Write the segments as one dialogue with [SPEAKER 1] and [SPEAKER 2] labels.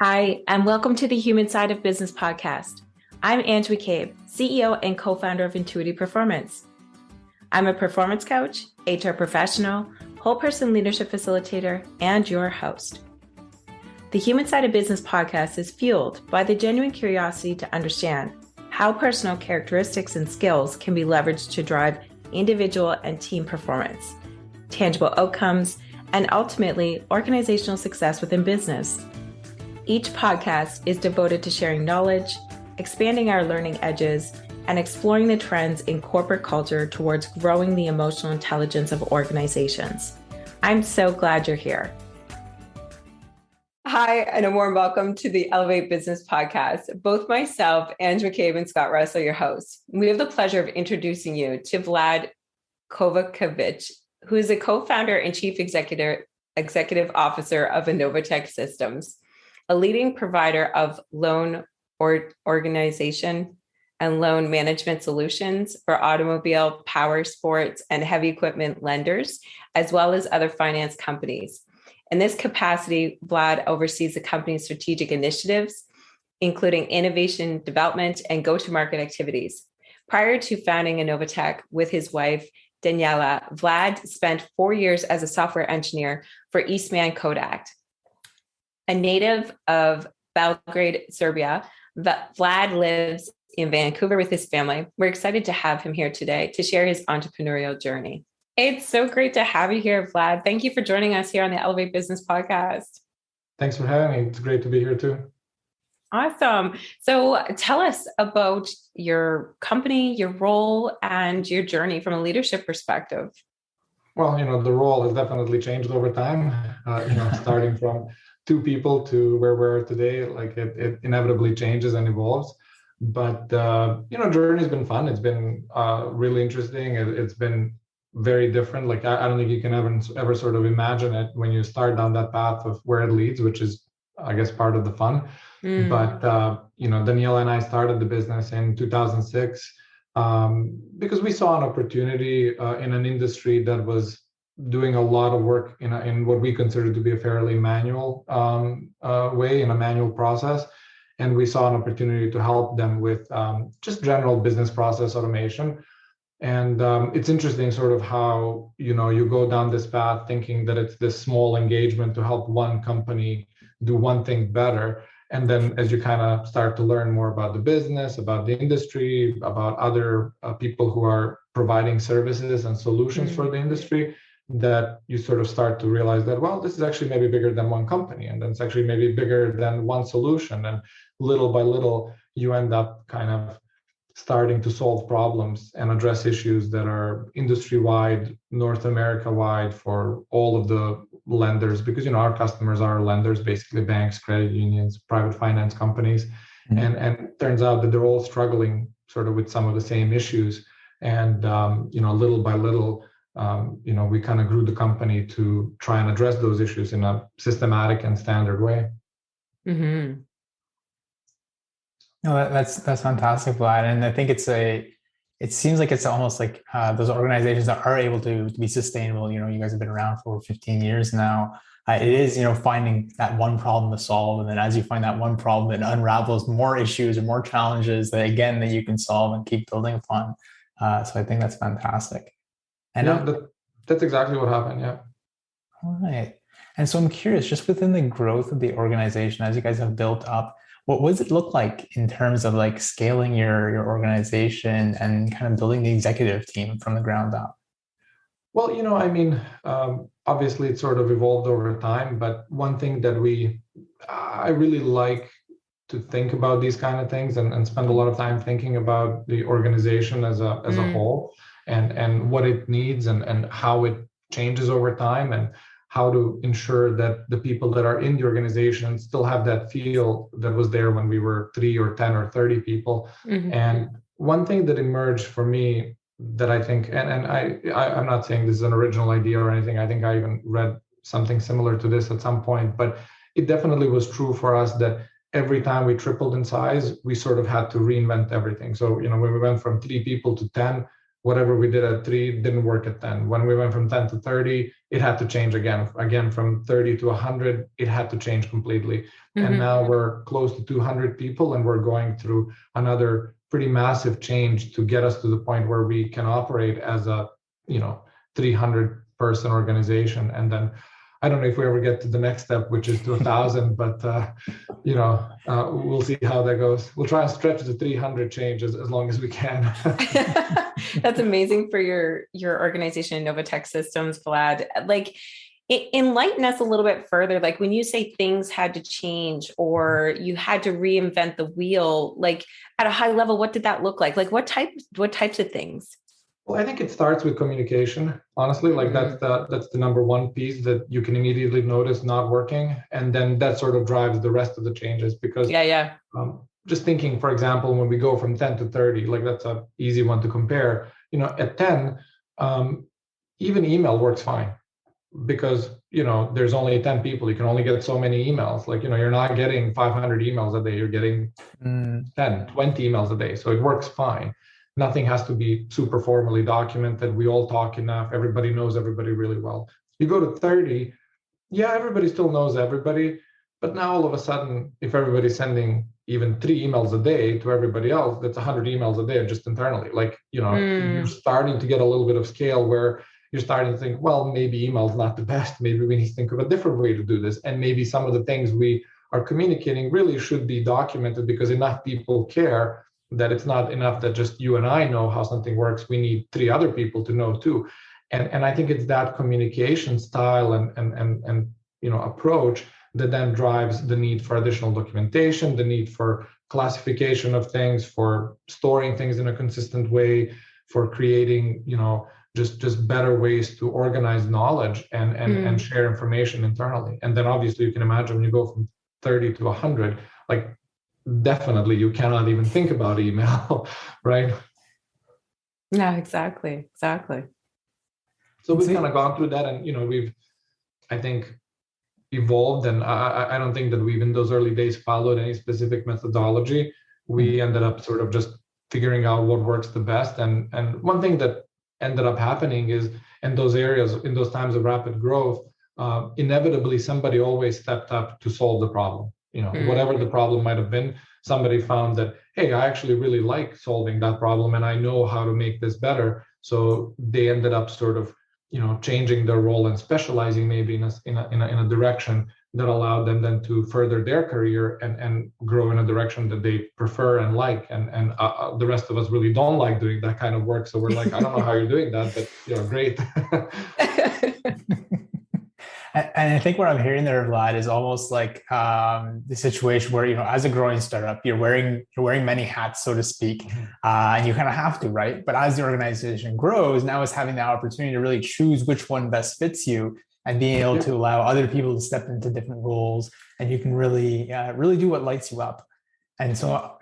[SPEAKER 1] Hi, and welcome to the Human Side of Business podcast. I'm Ange McCabe, CEO and co-founder of Intuitive Performance. I'm a performance coach, HR professional, whole person leadership facilitator, and your host. The Human Side of Business podcast is fueled by the genuine curiosity to understand how personal characteristics and skills can be leveraged to drive individual and team performance, tangible outcomes, and ultimately organizational success within business. Each podcast is devoted to sharing knowledge, expanding our learning edges, and exploring the trends in corporate culture towards growing the emotional intelligence of organizations. I'm so glad you're here. Hi, and a warm welcome to the Elevate Business podcast. Both myself, Ange McCabe, and Scott Russell, your hosts. We have the pleasure of introducing you to Vlad Kovacevic, who is a co-founder and chief executive officer of Inovatec Systems, a leading provider of loan organization and loan management solutions for automobile, power sports, and heavy equipment lenders, as well as other finance companies. In this capacity, Vlad oversees the company's strategic initiatives, including innovation development and go-to-market activities. Prior to founding Inovatec with his wife, Danijela, Vlad spent 4 years as a software engineer for Eastman Kodak. A native of Belgrade, Serbia, Vlad lives in Vancouver with his family. We're excited to have him here today to share his entrepreneurial journey. It's so great to have you here, Vlad. Thank you for joining us here on the Elevate Business podcast.
[SPEAKER 2] Thanks for having me. It's great to be here too.
[SPEAKER 1] Awesome. So tell us about your company, your role, and your journey from a leadership perspective.
[SPEAKER 2] Well, the role has definitely changed over time, starting from 2 people to where we're today. Like it inevitably changes and evolves. But, journey's been fun. It's been really interesting. It's been very different. Like I don't think you can ever sort of imagine it when you start down that path of where it leads, which is, I guess, part of the fun. But, Danijela and I started the business in 2006 because we saw an opportunity in an industry that was doing a lot of work in what we consider to be a fairly manual way, in a manual process. And we saw an opportunity to help them with just general business process automation. And it's interesting sort of how, you go down this path thinking that it's this small engagement to help one company do one thing better. And then as you kind of start to learn more about the business, about the industry, about other people who are providing services and solutions for the industry, that you sort of start to realize that, well, this is actually maybe bigger than one company. And then it's actually maybe bigger than one solution. And little by little, you end up kind of starting to solve problems and address issues that are industry-wide, North America-wide for all of the lenders, because our customers are lenders, basically banks, credit unions, private finance companies. And it turns out that they're all struggling sort of with some of the same issues. And little by little, we kind of grew the company to try and address those issues in a systematic and standard way.
[SPEAKER 1] Mm-hmm.
[SPEAKER 3] No, that's fantastic, Vlad. And I think it seems like it's almost like those organizations that are able to be sustainable. You guys have been around for 15 years now. It is, finding that one problem to solve. And then as you find that one problem, it unravels more issues or more challenges that you can solve and keep building upon. So I think that's fantastic. And
[SPEAKER 2] that's exactly what happened. Yeah.
[SPEAKER 3] All right. And so I'm curious, just within the growth of the organization, as you guys have built up, what does it look like in terms of like scaling your organization and kind of building the executive team from the ground up?
[SPEAKER 2] Well, obviously it sort of evolved over time, but one thing that I really like to think about these kind of things and spend a lot of time thinking about the organization as a whole and what it needs and how it changes over time and how to ensure that the people that are in the organization still have that feel that was there when we were 3 or 10 or 30 people. And one thing that emerged for me that I think, and I'm not saying this is an original idea or anything, I think I even read something similar to this at some point, but it definitely was true for us that every time we tripled in size, we sort of had to reinvent everything. So, when we went from 3 people to 10, whatever we did at 3 didn't work at 10. When we went from 10 to 30, it had to change again. Again, from 30 to 100, it had to change completely. And now we're close to 200 people, and we're going through another pretty massive change to get us to the point where we can operate as a 300 person organization. And then I don't know if we ever get to the next step, which is to 1,000, but we'll see how that goes. We'll try and stretch the 300 changes as long as we can.
[SPEAKER 1] That's amazing for your organization, Inovatec Systems, Vlad. Like, enlighten us a little bit further. Like, when you say things had to change or you had to reinvent the wheel, like at a high level, what did that look like? Like what types of things?
[SPEAKER 2] Well, I think it starts with communication, honestly. Like that's the number one piece that you can immediately notice not working. And then that sort of drives the rest of the changes, because just thinking, for example, when we go from 10 to 30, like that's an easy one to compare. At 10, even email works fine, because there's only 10 people. You can only get so many emails. Like, you're not getting 500 emails a day, you're getting 10, 20 emails a day. So it works fine. Nothing has to be super formally documented. We all talk enough. Everybody knows everybody really well. You go to 30, everybody still knows everybody. But now all of a sudden, if everybody's sending even 3 emails a day to everybody else, that's 100 emails a day just internally. Like, you're starting to get a little bit of scale where you're starting to think, well, maybe email's not the best. Maybe we need to think of a different way to do this. And maybe some of the things we are communicating really should be documented, because enough people care that it's not enough that just you and I know how something works. We need 3 other people to know too. And I think it's that communication style and approach that then drives the need for additional documentation, the need for classification of things, for storing things in a consistent way, for creating, just better ways to organize knowledge and share information internally. And then obviously you can imagine when you go from 30 to 100, like definitely you cannot even think about email, right?
[SPEAKER 1] Yeah, exactly.
[SPEAKER 2] So we've kind of gone through that, and we've, I think, evolved. And I don't think that we've in those early days followed any specific methodology. We ended up sort of just figuring out what works the best. And one thing that ended up happening is, in those areas, in those times of rapid growth, inevitably somebody always stepped up to solve the problem. Whatever the problem might have been, somebody found that, hey, I actually really like solving that problem, and I know how to make this better. So they ended up sort of, changing their role and specializing maybe in a direction that allowed them then to further their career and grow in a direction that they prefer and like. And the rest of us really don't like doing that kind of work. So we're like, I don't know how you're doing that, but great.
[SPEAKER 3] And I think what I'm hearing there, Vlad, is almost like the situation where, as a growing startup, you're wearing many hats, so to speak, and you kind of have to, right? But as the organization grows, now it's having the opportunity to really choose which one best fits you, and being able to allow other people to step into different roles, and you can really do what lights you up. And so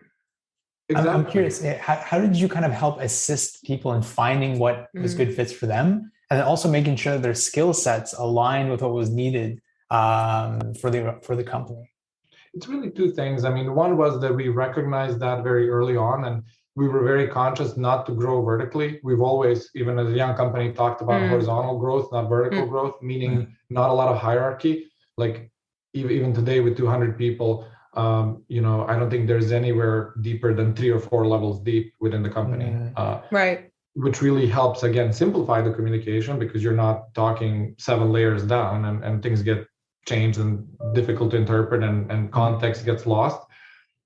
[SPEAKER 3] I'm curious, how did you kind of help assist people in finding what was good fits for them, and also making sure their skill sets aligned with what was needed for the company?
[SPEAKER 2] It's really 2 things. I mean, one was that we recognized that very early on, and we were very conscious not to grow vertically. We've always, even as a young company, talked about horizontal growth, not vertical growth, meaning not a lot of hierarchy. Like even today with 200 people, I don't think there's anywhere deeper than 3 or 4 levels deep within the company.
[SPEAKER 1] Right.
[SPEAKER 2] Which really helps, again, simplify the communication, because you're not talking 7 layers down and things get changed and difficult to interpret and context gets lost.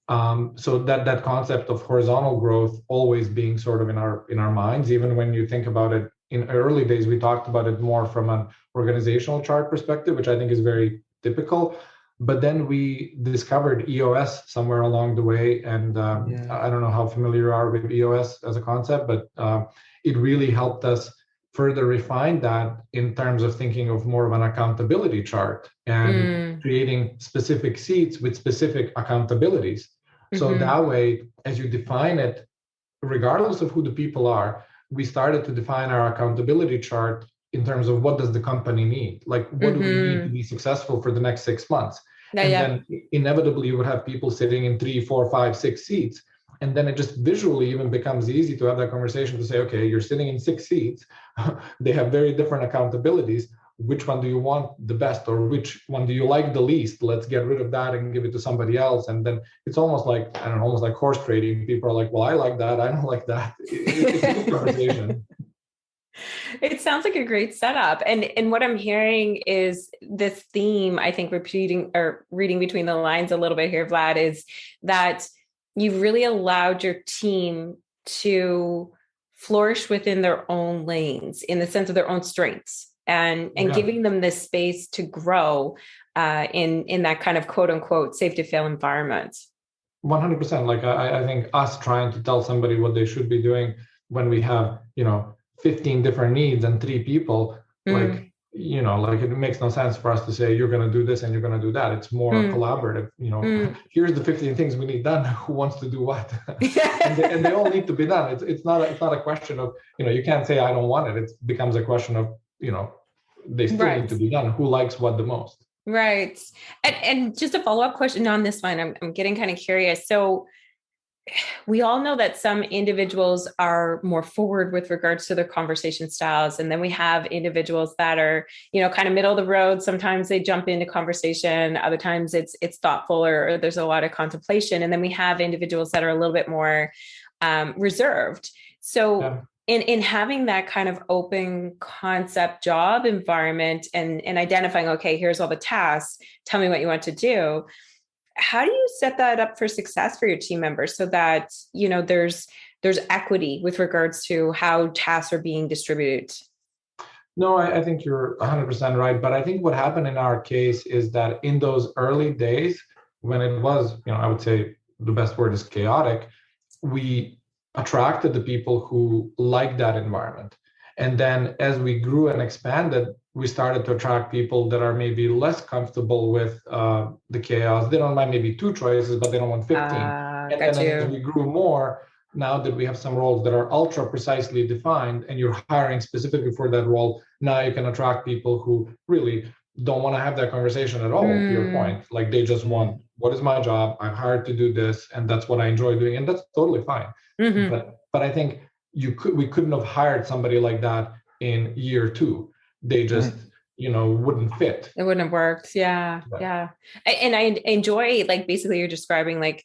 [SPEAKER 2] So that concept of horizontal growth always being sort of in our minds, even when you think about it in early days, we talked about it more from an organizational chart perspective, which I think is very typical. But then we discovered EOS somewhere along the way. And I don't know how familiar you are with EOS as a concept, but it really helped us further refine that in terms of thinking of more of an accountability chart and creating specific seats with specific accountabilities. So that way, as you define it, regardless of who the people are, we started to define our accountability chart in terms of what does the company need? Like, what do we need to be successful for the next 6 months? Then inevitably you would have people sitting in 3, 4, 5, 6 seats. And then it just visually even becomes easy to have that conversation to say, okay, you're sitting in 6 seats. They have very different accountabilities. Which one do you want the best, or which one do you like the least? Let's get rid of that and give it to somebody else. And then it's almost like, I don't know, almost like horse trading. People are like, well, I like that, I don't like that. It's a good conversation.
[SPEAKER 1] It sounds like a great setup. And what I'm hearing is this theme, I think, repeating or reading between the lines a little bit here, Vlad, is that you've really allowed your team to flourish within their own lanes, in the sense of their own strengths, and giving them this space to grow in that kind of quote unquote safe to fail environment.
[SPEAKER 2] 100%. Like I think us trying to tell somebody what they should be doing when we have, 15 different needs and 3 people, like it makes no sense for us to say, you're going to do this and you're going to do that. It's more collaborative. Here's the 15 things we need done. Who wants to do what? and they all need to be done. It's not a question of, you can't say I don't want it. It becomes a question of, they still need to be done. Who likes what the most?
[SPEAKER 1] Right. And just a follow-up question on this one, I'm getting kind of curious. So we all know that some individuals are more forward with regards to their conversation styles. And then we have individuals that are, kind of middle of the road. Sometimes they jump into conversation. Other times it's thoughtful, or there's a lot of contemplation. And then we have individuals that are a little bit more reserved. So in having that kind of open concept job environment and identifying, okay, here's all the tasks, tell me what you want to do. How do you set that up for success for your team members so that, there's equity with regards to how tasks are being distributed?
[SPEAKER 2] No, I think you're 100% right. But I think what happened in our case is that in those early days, when it was, I would say the best word is chaotic, we attracted the people who liked that environment. And then as we grew and expanded, we started to attract people that are maybe less comfortable with the chaos. They don't mind maybe 2 choices, but they don't want 15. And then as we grew more, now that we have some roles that are ultra precisely defined and you're hiring specifically for that role, now you can attract people who really don't want to have that conversation at all, to your point. Like they just want, what is my job? I'm hired to do this, and that's what I enjoy doing. And that's totally fine. But I think we couldn't have hired somebody like that in year 2. They just, wouldn't fit.
[SPEAKER 1] It wouldn't have worked. Yeah. And I enjoy, like, basically you're describing like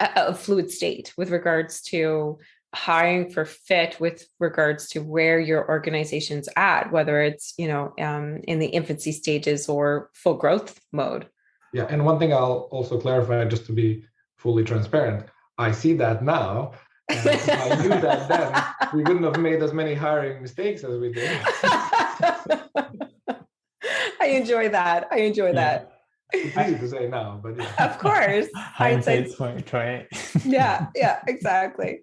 [SPEAKER 1] a fluid state with regards to hiring for fit, with regards to where your organization's at, whether it's, in the infancy stages or full growth mode.
[SPEAKER 2] Yeah. And one thing I'll also clarify, just to be fully transparent, I see that now. And if I knew that then, we wouldn't have made as many hiring mistakes as we did.
[SPEAKER 1] I enjoy that.
[SPEAKER 2] It's easy to say now, but yeah.
[SPEAKER 1] Of course.
[SPEAKER 3] Hindsight's 2020.
[SPEAKER 1] Yeah, exactly.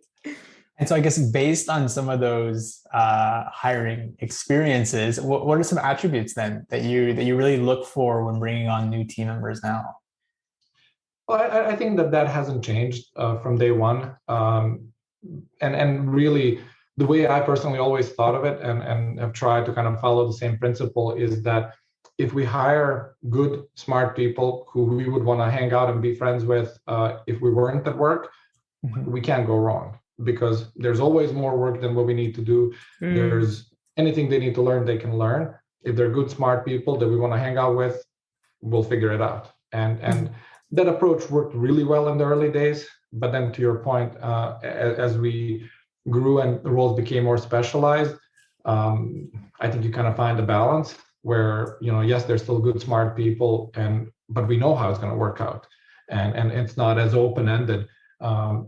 [SPEAKER 3] And so I guess based on some of those hiring experiences, what are some attributes then that you really look for when bringing on new team members now?
[SPEAKER 2] Well, I think that hasn't changed from day one. And really, the way I personally always thought of it and have tried to kind of follow the same principle is that if we hire good, smart people who we would want to hang out and be friends with, if we weren't at work, we can't go wrong, because there's always more work than what we need to do. There's anything they need to learn, they can learn. If they're good, smart people that we want to hang out with, we'll figure it out. And that approach worked really well in the early days. But then to your point, as we grew and the roles became more specialized, I think you kind of find a balance where, yes, there's still good, smart people, but we know how it's going to work out, and it's not as open-ended.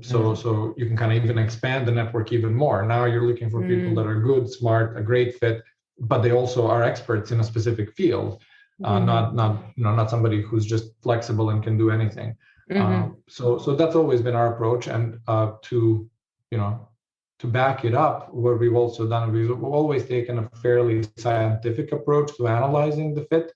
[SPEAKER 2] So you can kind of even expand the network even more. Now you're looking for people that are good, smart, a great fit, but they also are experts in a specific field, not somebody who's just flexible and can do anything. So that's always been our approach. And to back it up, what we've also done, we've always taken a fairly scientific approach to analyzing the fit.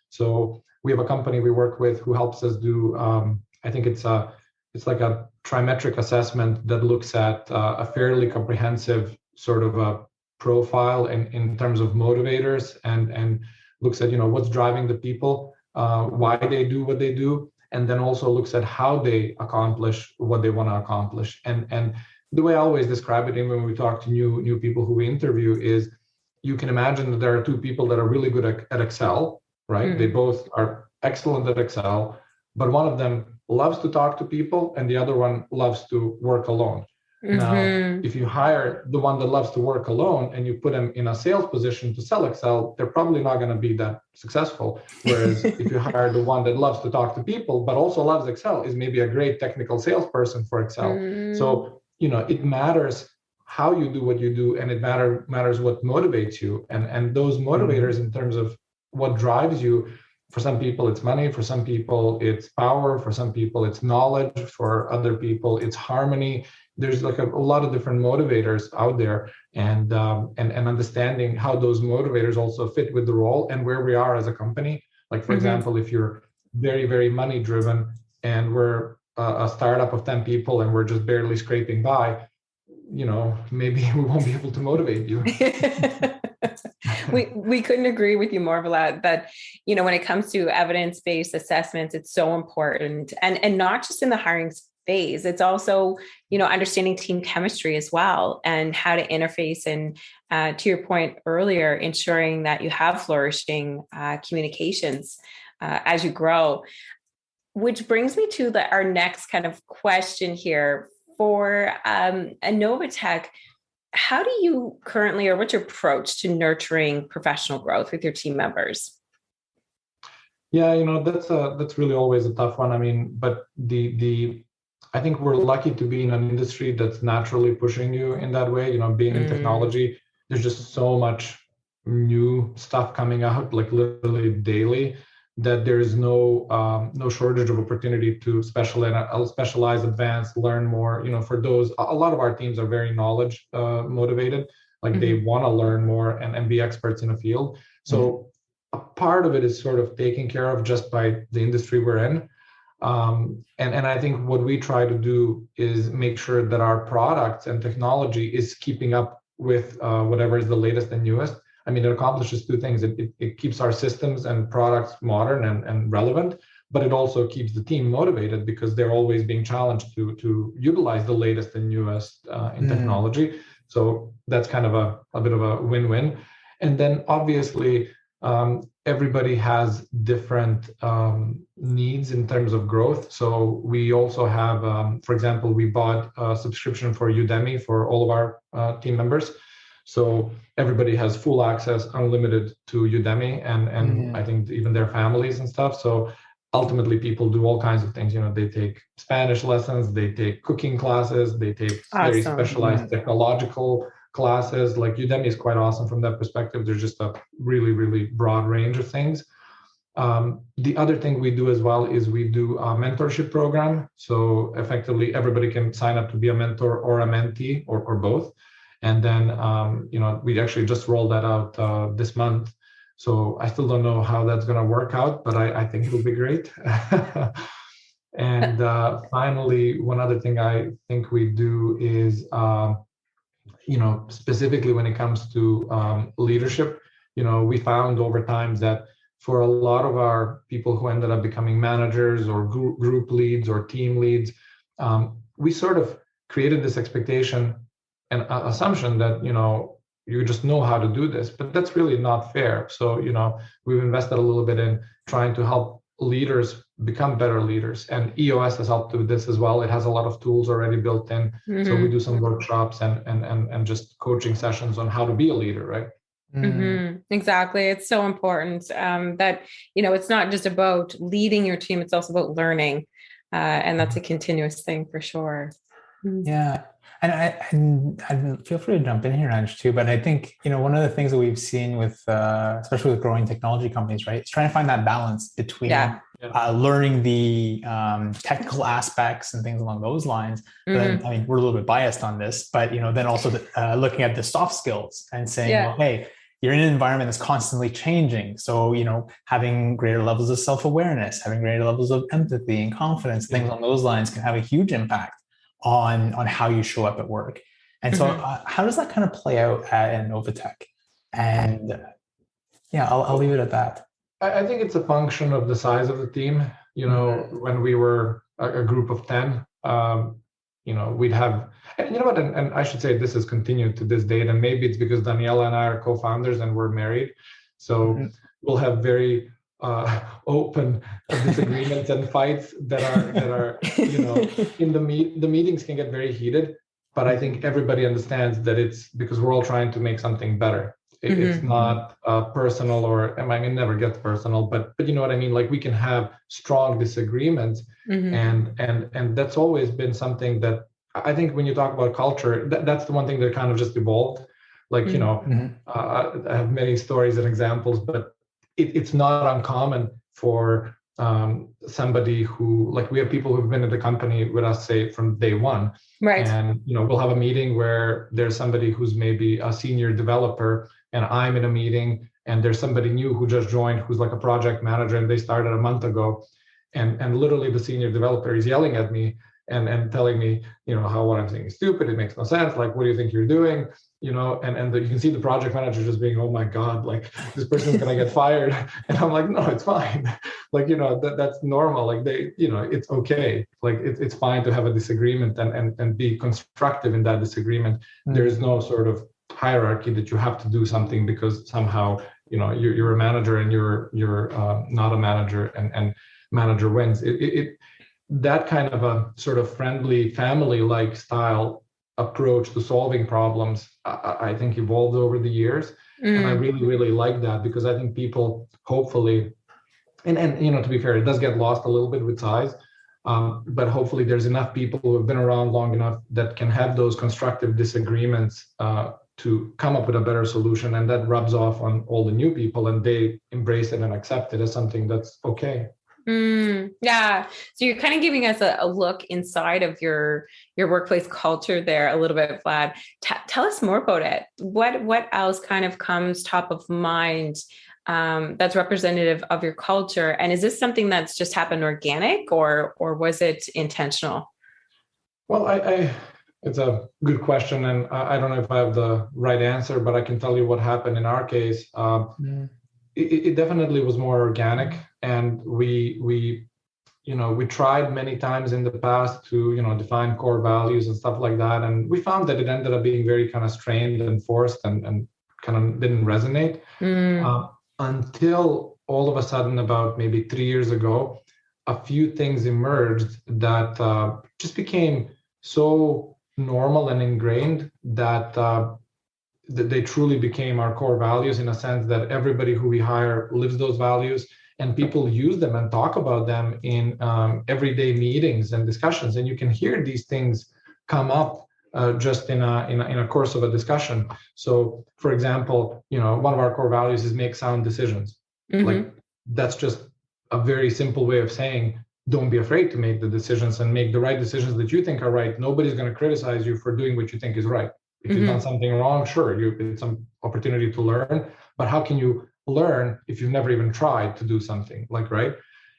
[SPEAKER 2] So we have a company we work with who helps us do, I think it's like a trimetric assessment that looks at a fairly comprehensive sort of a profile in terms of motivators, and looks at, what's driving the people, why they do what they do, and then also looks at how they accomplish what they want to accomplish. And the way I always describe it, even when we talk to new people who we interview, is you can imagine that there are two people that are really good at Excel, right? They both are excellent at Excel, but one of them loves to talk to people and the other one loves to work alone. Now, if you hire the one that loves to work alone and you put them in a sales position to sell Excel, they're probably not going to be that successful. Whereas if you hire the one that loves to talk to people, but also loves Excel, is maybe a great technical salesperson for Excel. So, it matters how you do what you do, and it matters what motivates you. And those motivators in terms of what drives you, for some people it's money, for some people it's power, for some people it's knowledge, for other people it's harmony. There's like a lot of different motivators out there, and understanding how those motivators also fit with the role and where we are as a company. Like, for example, if you're very, very money driven and we're a startup of 10 people and we're just barely scraping by, maybe we won't be able to motivate you.
[SPEAKER 1] We couldn't agree with you more, Vlad, that, when it comes to evidence-based assessments, it's so important, and not just in the hiring phase. It's also, understanding team chemistry as well, and how to interface, and to your point earlier, ensuring that you have flourishing communications as you grow. Which brings me to our next kind of question here for Inovatec. How do you currently, or what's your approach to nurturing professional growth with your team members?
[SPEAKER 2] Yeah, that's really always a tough one. I mean, but I think we're lucky to be in an industry that's naturally pushing you in that way. Being in technology, there's just so much new stuff coming out, like literally daily, that there is no shortage of opportunity to specialize, advance, learn more. For those, a lot of our teams are very knowledge motivated, like they want to learn more and be experts in a field. So a part of it is sort of taken care of just by the industry we're in. And I think what we try to do is make sure that our products and technology is keeping up with whatever is the latest and newest. I mean, it accomplishes two things. It keeps our systems and products modern and relevant, but it also keeps the team motivated because they're always being challenged to utilize the latest and newest in technology. So that's kind of a bit of a win-win. And then obviously, everybody has different needs in terms of growth. So we also have, for example, we bought a subscription for Udemy for all of our team members. So everybody has full access, unlimited to Udemy, and I think even their families and stuff. So ultimately, people do all kinds of things. They take Spanish lessons, they take cooking classes, they take very specialized technological classes. Like Udemy is quite awesome from that perspective. There's just a really, really broad range of things. The other thing we do as well is we do a mentorship program. So effectively, everybody can sign up to be a mentor or a mentee or both. And then, we actually just rolled that out this month. So I still don't know how that's going to work out, but I think it'll be great. And finally, one other thing I think we do is, specifically when it comes to leadership, we found over time that for a lot of our people who ended up becoming managers or group leads or team leads, we sort of created this expectation and assumption that, you just know how to do this, but that's really not fair. So, we've invested a little bit in trying to help leaders become better leaders. And EOS has helped with this as well. It has a lot of tools already built in. So we do some workshops and just coaching sessions on how to be a leader, right?
[SPEAKER 1] Exactly. It's so important that, it's not just about leading your team, it's also about learning. And that's a continuous thing for sure.
[SPEAKER 3] Yeah. And I feel free to jump in here, Ange, too. But I think, one of the things that we've seen with, especially with growing technology companies, right, is trying to find that balance between learning the technical aspects and things along those lines. But then, I mean, we're a little bit biased on this, but, then also looking at the soft skills and saying, well, hey, you're in an environment that's constantly changing. So, having greater levels of self-awareness, having greater levels of empathy and confidence, things along those lines can have a huge impact on how you show up at work. And so how does that kind of play out at Inovatec? And I'll leave it at that.
[SPEAKER 2] I think it's a function of the size of the team. when we were a group of 10, we'd have, and you know what, and I should say this has continued to this date, and maybe it's because Danijela and I are co-founders and we're married. So we'll have very open disagreements and fights that are in the meetings can get very heated, but I think everybody understands that it's because we're all trying to make something better. It's not personal, or I mean, it never gets personal, but you know what I mean? Like, we can have strong disagreements, and that's always been something that I think when you talk about culture, that's the one thing that kind of just evolved. Like, I have many stories and examples, but it's not uncommon for somebody who, like, we have people who've been at the company with us, say, from day one.
[SPEAKER 1] Right.
[SPEAKER 2] And, we'll have a meeting where there's somebody who's maybe a senior developer, and I'm in a meeting, and there's somebody new who just joined who's like a project manager, and they started a month ago. And literally the senior developer is yelling at me and telling me, how what I'm saying is stupid. It makes no sense. Like, what do you think you're doing? You can see the project manager just being, oh my God, like, this person's going to get fired. And I'm like, no, it's fine. Like, that's normal. Like, it's okay. Like, it's fine to have a disagreement and be constructive in that disagreement. There is no sort of hierarchy that you have to do something because somehow, you're a manager and you're not a manager, and manager wins. That kind of a sort of friendly family-like style approach to solving problems, I think evolved over the years. And I really, really like that, because I think people hopefully, and to be fair, it does get lost a little bit with size, but hopefully there's enough people who have been around long enough that can have those constructive disagreements to come up with a better solution, and that rubs off on all the new people, and they embrace it and accept it as something that's okay.
[SPEAKER 1] Yeah. So you're kind of giving us a look inside of your workplace culture there a little bit, Vlad. Tell us more about it. What else kind of comes top of mind that's representative of your culture? And is this something that's just happened organic, or was it intentional?
[SPEAKER 2] Well, it's a good question, and I don't know if I have the right answer, but I can tell you what happened in our case. It definitely was more organic, and we tried many times in the past to define core values and stuff like that, and we found that it ended up being very kind of strained and forced and kind of didn't resonate until all of a sudden, about maybe 3 years ago, a few things emerged that just became so normal and ingrained that they truly became our core values, in a sense that everybody who we hire lives those values, and people use them and talk about them in everyday meetings and discussions. And you can hear these things come up just in a course of a discussion. So, for example, one of our core values is make sound decisions. Like, that's just a very simple way of saying, don't be afraid to make the decisions and make the right decisions that you think are right. Nobody's going to criticize you for doing what you think is right. If you've done something wrong, sure, it's an opportunity to learn. But how can you learn if you've never even tried to do something, right?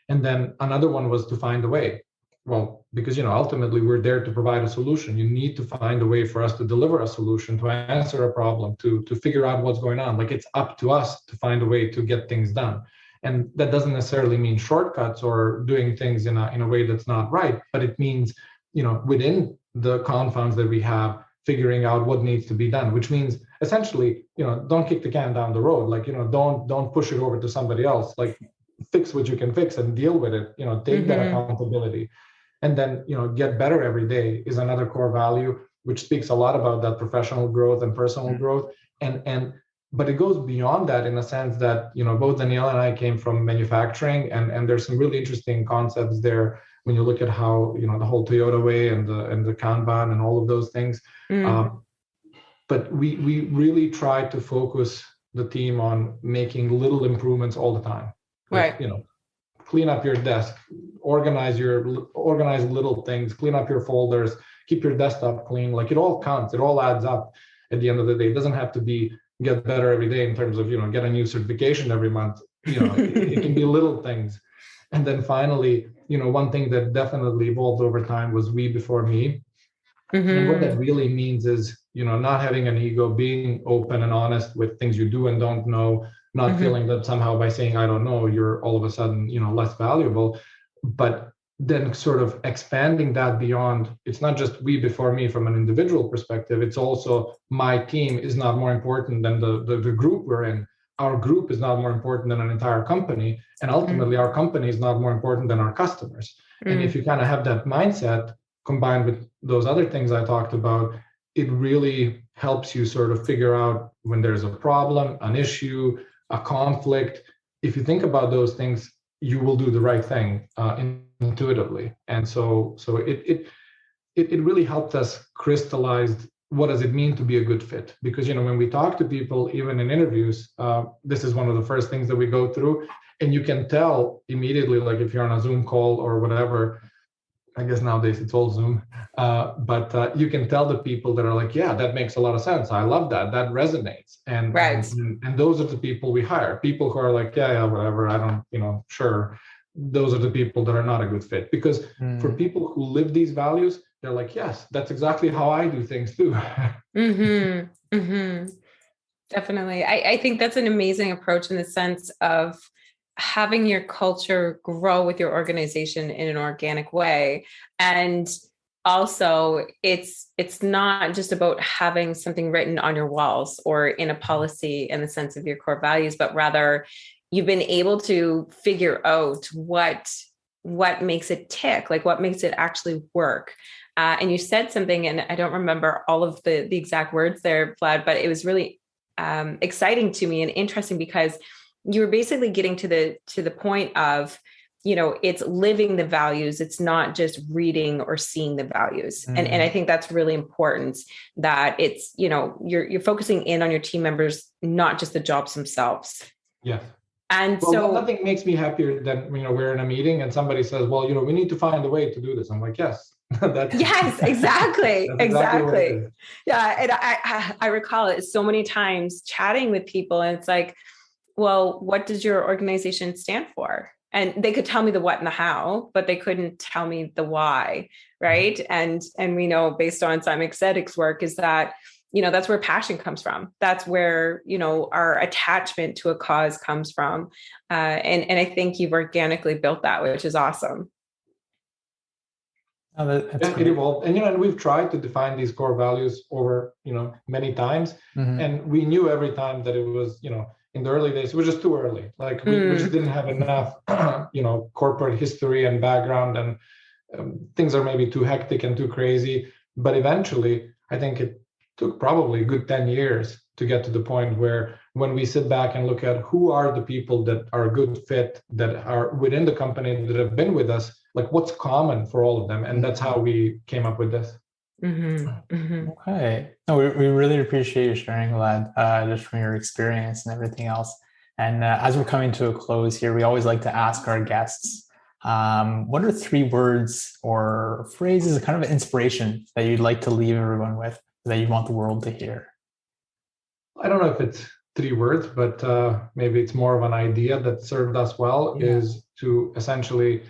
[SPEAKER 2] And then another one was to find a way. Well, because ultimately we're there to provide a solution. You need to find a way for us to deliver a solution, to answer a problem, to figure out what's going on. Like, it's up to us to find a way to get things done. And that doesn't necessarily mean shortcuts or doing things in a way that's not right, but it means within the confines that we have, figuring out what needs to be done, which means essentially, don't kick the can down the road. Like, don't push it over to somebody else. Like, fix what you can fix and deal with it. Take that accountability, and then get better every day is another core value, which speaks a lot about that professional growth and personal growth. But it goes beyond that, in a sense that both Danijela and I came from manufacturing, and there's some really interesting concepts there when you look at how the whole Toyota way and the Kanban and all of those things. But we really try to focus the team on making little improvements all the time. Like,
[SPEAKER 1] Right.
[SPEAKER 2] Clean up your desk, organize little things, clean up your folders, keep your desktop clean. Like, it all counts. It all adds up at the end of the day. It doesn't have to be get better every day in terms of, get a new certification every month. It can be little things. And then finally, one thing that definitely evolved over time was we before me. And what that really means is, not having an ego, being open and honest with things you do and don't know, not feeling that somehow by saying, I don't know, you're all of a sudden, less valuable. but then sort of expanding that beyond, it's not just we before me from an individual perspective, it's also my team is not more important than the group we're in. Our group is not more important than an entire company. And ultimately, our company is not more important than our customers. And if you kind of have that mindset combined with those other things I talked about, it really helps you sort of figure out when there's a problem, an issue, a conflict. If you think about those things, you will do the right thing intuitively. And so it really helped us crystallize what does it mean to be a good fit. Because, you know, when we talk to people, even in interviews, this is one of the first things that we go through. And you can tell immediately, like if you're on a Zoom call or whatever, I guess nowadays it's all Zoom, but you can tell the people that are like, yeah, that makes a lot of sense. I love that. That resonates. And,
[SPEAKER 1] right.
[SPEAKER 2] and those are the people we hire. People who are like, yeah, whatever, I don't, you know, sure. Those are the people that are not a good fit. Because for people who live these values, they're like, yes, that's exactly how I do things too.
[SPEAKER 1] Definitely. I think that's an amazing approach in the sense of having your culture grow with your organization in an organic way. And also it's not just about having something written on your walls or in a policy in the sense of your core values, but rather you've been able to figure out what makes it tick, like what makes it actually work. And you said something, and I don't remember all of the exact words there, Vlad, but it was really exciting to me and interesting because you were basically getting to the point of, you know, it's living the values. It's not just reading or seeing the values. And I think that's really important that it's, you know, you're focusing in on your team members, not just the jobs themselves.
[SPEAKER 2] Yeah.
[SPEAKER 1] And
[SPEAKER 2] well,
[SPEAKER 1] so
[SPEAKER 2] nothing makes me happier than, you know, we're in a meeting and somebody says, well, you know, we need to find a way to do this. I'm like, yes.
[SPEAKER 1] Yes, exactly. Exactly.
[SPEAKER 2] What
[SPEAKER 1] Yeah. And I recall it so many times chatting with people, and it's like, well, what does your organization stand for? And they could tell me the what and the how, but they couldn't tell me the why. Right. And we know based on some aesthetics work is that, you know, that's where passion comes from. That's where, you know, our attachment to a cause comes from. And I think you've organically built that, which is awesome.
[SPEAKER 3] Oh, that's
[SPEAKER 2] it evolved. And, you know, and we've tried to define these core values over, you know, many times. And we knew every time that it was, you know, in the early days, it was just too early. Like we just didn't have enough, you know, corporate history and background, and things are maybe too hectic and too crazy. But eventually, I think it took probably a good 10 years to get to the point where when we sit back and look at who are the people that are a good fit, that are within the company, that have been with us, like what's common for all of them. And that's how we came up with this.
[SPEAKER 3] Okay. No, we really appreciate you sharing, Vlad, just from your experience and everything else. And as we're coming to a close here, we always like to ask our guests, what are 3 words or phrases, kind of inspiration that you'd like to leave everyone with, that you want the world to hear?
[SPEAKER 2] I don't know if it's 3 words, but maybe it's more of an idea that served us well, is to essentially,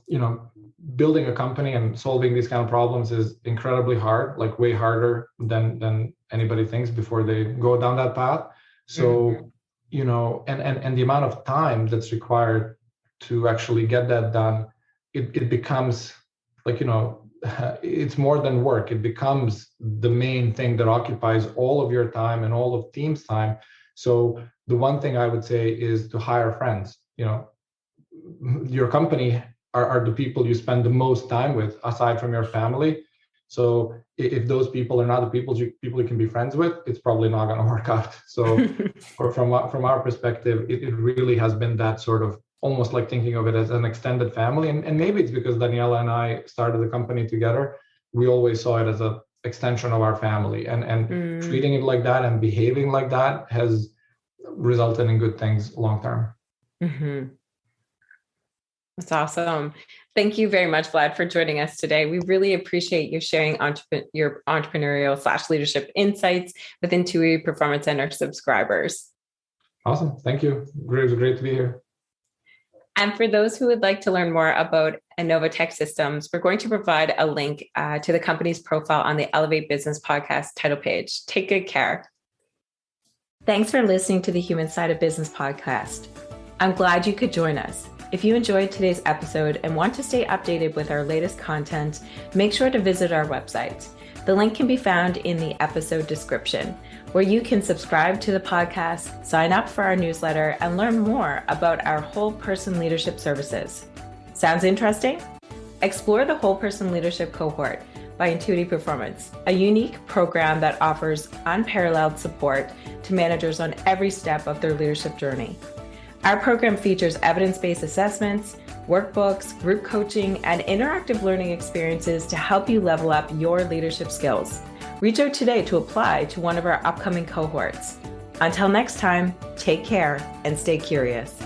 [SPEAKER 2] you know, building a company and solving these kind of problems is incredibly hard, like way harder than anybody thinks before they go down that path. So, you know, and the amount of time that's required to actually get that done, it becomes like, you know, it's more than work. It becomes the main thing that occupies all of your time and all of team's time. So the one thing I would say is to hire friends. You know, your company are the people you spend the most time with aside from your family. So if those people are not the people you can be friends with, it's probably not going to work out. So from our perspective, it really has been that sort of almost like thinking of it as an extended family. And maybe it's because Danijela and I started the company together. We always saw it as an extension of our family, and treating it like that and behaving like that has resulted in good things long term.
[SPEAKER 1] That's awesome. Thank you very much, Vlad, for joining us today. We really appreciate you sharing your entrepreneurial / leadership insights with Intuitive Performance and our subscribers.
[SPEAKER 2] Awesome. Thank you. It was great to be here.
[SPEAKER 1] And for those who would like to learn more about Inovatec Systems, we're going to provide a link to the company's profile on the Elevate Business Podcast title page. Take good care. Thanks for listening to the Human Side of Business podcast. I'm glad you could join us. If you enjoyed today's episode and want to stay updated with our latest content, make sure to visit our website. The link can be found in the episode description, where you can subscribe to the podcast, sign up for our newsletter, and learn more about our whole person leadership services. Sounds interesting? Explore the Whole Person Leadership Cohort by Intuitive Performance, a unique program that offers unparalleled support to managers on every step of their leadership journey. Our program features evidence-based assessments, workbooks, group coaching, and interactive learning experiences to help you level up your leadership skills. Reach out today to apply to one of our upcoming cohorts. Until next time, take care and stay curious.